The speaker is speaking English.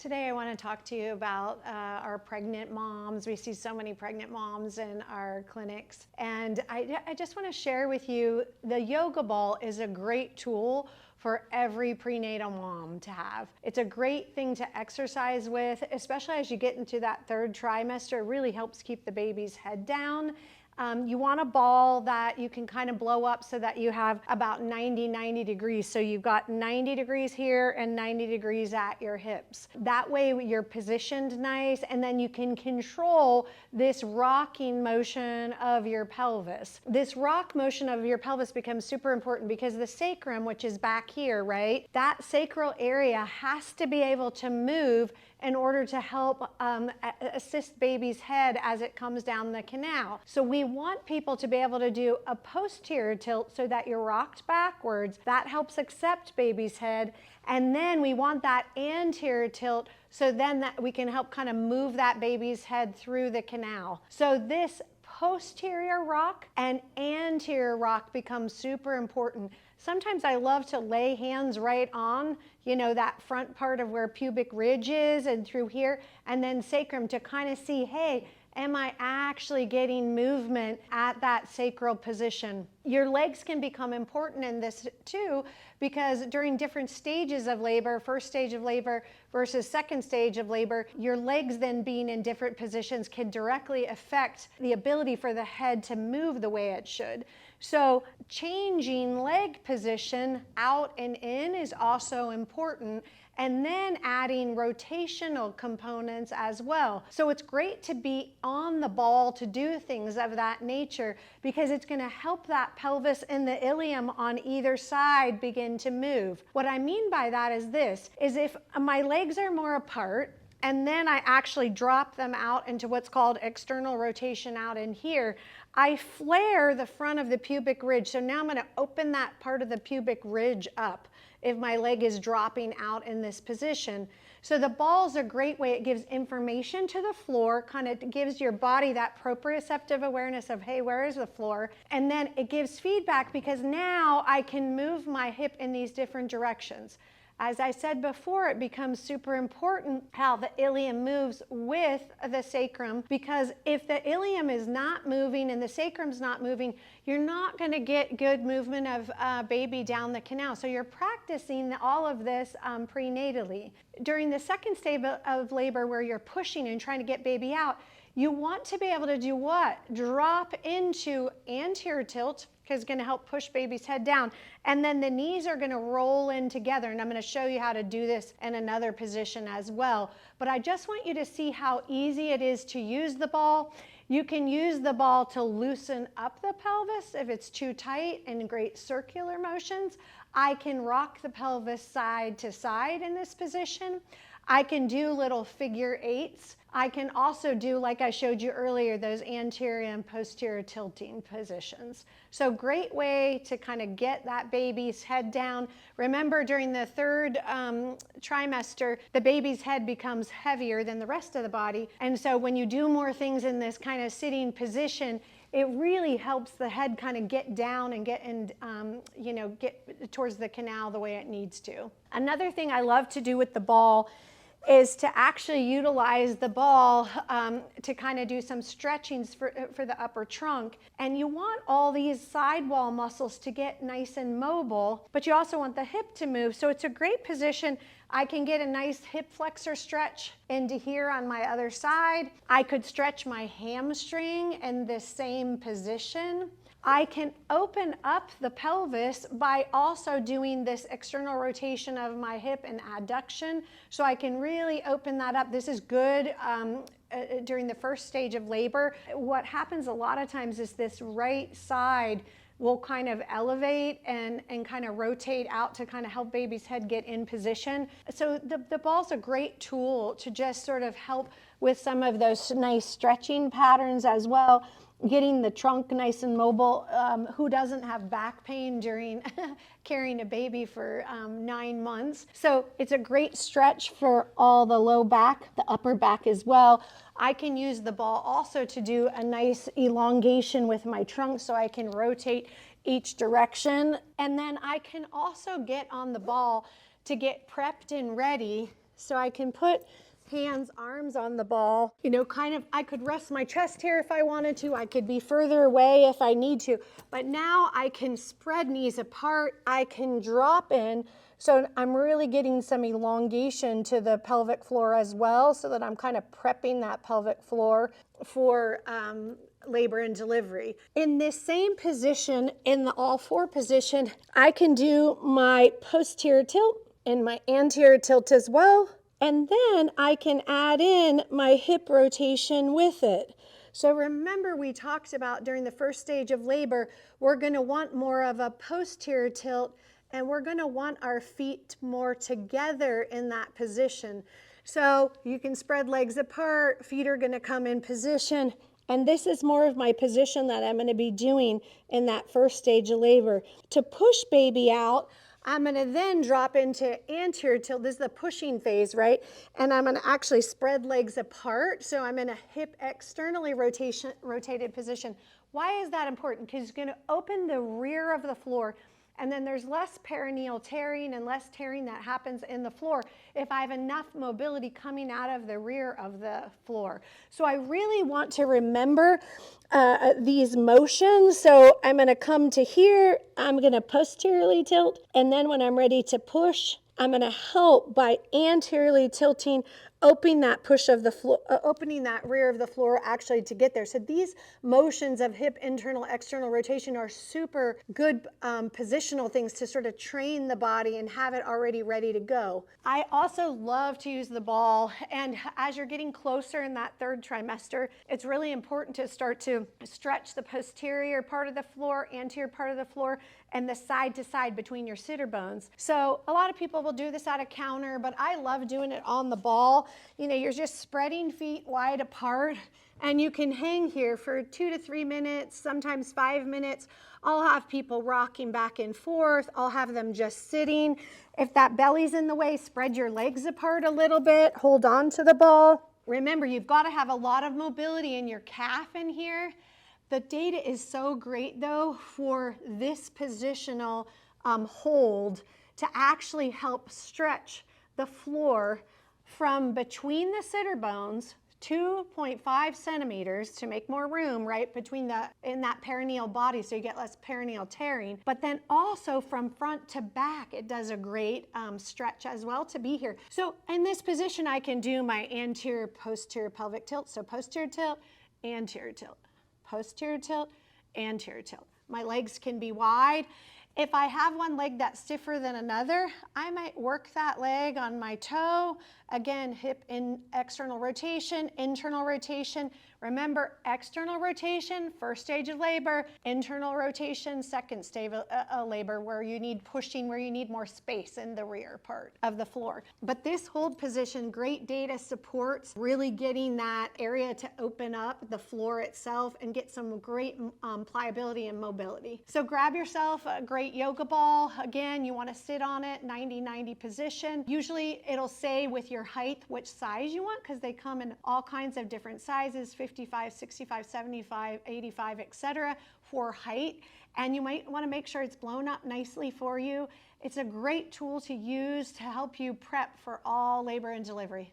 Today I want to talk to you about our pregnant moms. We see so many pregnant moms in our clinics. And I just want to share with you, the yoga ball is a great tool for every prenatal mom to have. It's a great thing to exercise with, especially as you get into that third trimester. It really helps keep the baby's head down. You want a ball that you can kind of blow up so that you have about 90 degrees. So you've got 90 degrees here and 90 degrees at your hips. That way you're positioned nice, and then you can control this rocking motion of your pelvis. This rock motion of your pelvis becomes super important because the sacrum, which is back here, right? That sacral area has to be able to move in order to help assist baby's head as it comes down the canal. So we want people to be able to do a posterior tilt so that you're rocked backwards. That helps accept baby's head. And then we want that anterior tilt so then that we can help kind of move that baby's head through the canal. So this posterior rock and anterior rock becomes super important. Sometimes I love to lay hands right on, that front part of where pubic ridge is and through here, and then sacrum to kind of see, hey, am I actually getting movement at that sacral position? Your legs can become important in this too, because during different stages of labor, first stage of labor versus second stage of labor, your legs then being in different positions can directly affect the ability for the head to move the way it should. So changing leg position out and in is also important, and then adding rotational components as well. So it's great to be on the ball to do things of that nature, because it's going to help that pelvis and the ilium on either side begin to move. What I mean by that is this, is if my legs are more apart, and then I actually drop them out into what's called external rotation out in here, I flare the front of the pubic ridge. So now I'm going to open that part of the pubic ridge up if my leg is dropping out in this position. So the ball's a great way. It gives information to the floor, kind of gives your body that proprioceptive awareness of, hey, where is the floor? And then it gives feedback, because now I can move my hip in these different directions. As I said before, it becomes super important how the ilium moves with the sacrum, because if the ilium is not moving and the sacrum's not moving, you're not going to get good movement of baby down the canal. So you're practicing all of this prenatally. During the second stage of labor, where you're pushing and trying to get baby out, you want to be able to do what? Drop into anterior tilt, because it's going to help push baby's head down. And then the knees are going to roll in together. And I'm going to show you how to do this in another position as well. But I just want you to see how easy it is to use the ball. You can use the ball to loosen up the pelvis if it's too tight, and great circular motions. I can rock the pelvis side to side in this position. I can do little figure eights. I can also do, like I showed you earlier, those anterior and posterior tilting positions. So great way to kind of get that baby's head down. Remember, during the third trimester, the baby's head becomes heavier than the rest of the body. And so when you do more things in this kind of sitting position, it really helps the head kind of get down and get get towards the canal the way it needs to. Another thing I love to do with the ball is to actually utilize the ball to kind of do some stretchings for the upper trunk. And you want all these sidewall muscles to get nice and mobile, but you also want the hip to move. So it's a great position. I can get a nice hip flexor stretch into here on my other side. I could stretch my hamstring in the same position. I can open up the pelvis by also doing this external rotation of my hip and adduction, so I can really open that up. This is good during the first stage of labor. What happens a lot of times is this right side will kind of elevate and kind of rotate out to kind of help baby's head get in position. So the ball's a great tool to just sort of help with some of those nice stretching patterns as well, getting the trunk nice and mobile. Who doesn't have back pain during carrying a baby for 9 months? So it's a great stretch for all the low back, the upper back as well. I can use the ball also to do a nice elongation with my trunk, so I can rotate each direction. And then I can also get on the ball to get prepped and ready So I can put hands, arms on the ball, you know, kind of, I could rest my chest here if I wanted to. I could be further away if I need to. But now I can spread knees apart. I can drop in. So I'm really getting some elongation to the pelvic floor as well, so that I'm kind of prepping that pelvic floor for labor and delivery. In this same position, in the all four position, I can do my posterior tilt and my anterior tilt as well. And then I can add in my hip rotation with it. So remember, we talked about during the first stage of labor, we're going to want more of a posterior tilt, and we're going to want our feet more together in that position. So you can spread legs apart, feet are going to come in position, and this is more of my position that I'm going to be doing in that first stage of labor. To push baby out, I'm going to then drop into anterior tilt. This is the pushing phase, right? And I'm going to actually spread legs apart. So I'm in a hip externally rotated position. Why is that important? Because it's going to open the rear of the floor, and then there's less perineal tearing and less tearing that happens in the floor if I have enough mobility coming out of the rear of the floor. So I really want to remember these motions. So I'm going to come to here, I'm going to posteriorly tilt, and then when I'm ready to push, I'm going to help by anteriorly tilting, opening that push of the floor, opening that rear of the floor actually to get there. So these motions of hip internal, external rotation are super good positional things to sort of train the body and have it already ready to go. I also love to use the ball, and as you're getting closer in that third trimester, it's really important to start to stretch the posterior part of the floor, anterior part of the floor, and the side to side between your sitter bones. So a lot of people will do this at a counter, but I love doing it on the ball. You know, you're just spreading feet wide apart, and you can hang here for 2 to 3 minutes, sometimes 5 minutes. I'll have people rocking back and forth. I'll have them just sitting. If that belly's in the way, spread your legs apart a little bit. Hold on to the ball. Remember, you've got to have a lot of mobility in your calf in here. The data is so great, though, for this positional hold to actually help stretch the floor from between the sitter bones, 2.5 centimeters to make more room, right, between in that perineal body, so you get less perineal tearing. But then also from front to back, it does a great stretch as well to be here. So in this position, I can do my anterior, posterior pelvic tilt. So posterior tilt, anterior tilt. Posterior tilt, anterior tilt. My legs can be wide. If I have one leg that's stiffer than another, I might work that leg on my toe. Again, hip in external rotation, internal rotation. Remember, external rotation, first stage of labor, internal rotation, second stage of labor, where you need pushing, where you need more space in the rear part of the floor. But this hold position, great data supports really getting that area to open up the floor itself and get some great pliability and mobility. So grab yourself a great yoga ball. Again, you want to sit on it, 90-90 position. Usually it'll say with your height which size you want, because they come in all kinds of different sizes, 55, 65, 75, 85, etc. for height. And you might want to make sure it's blown up nicely for you. It's a great tool to use to help you prep for all labor and delivery.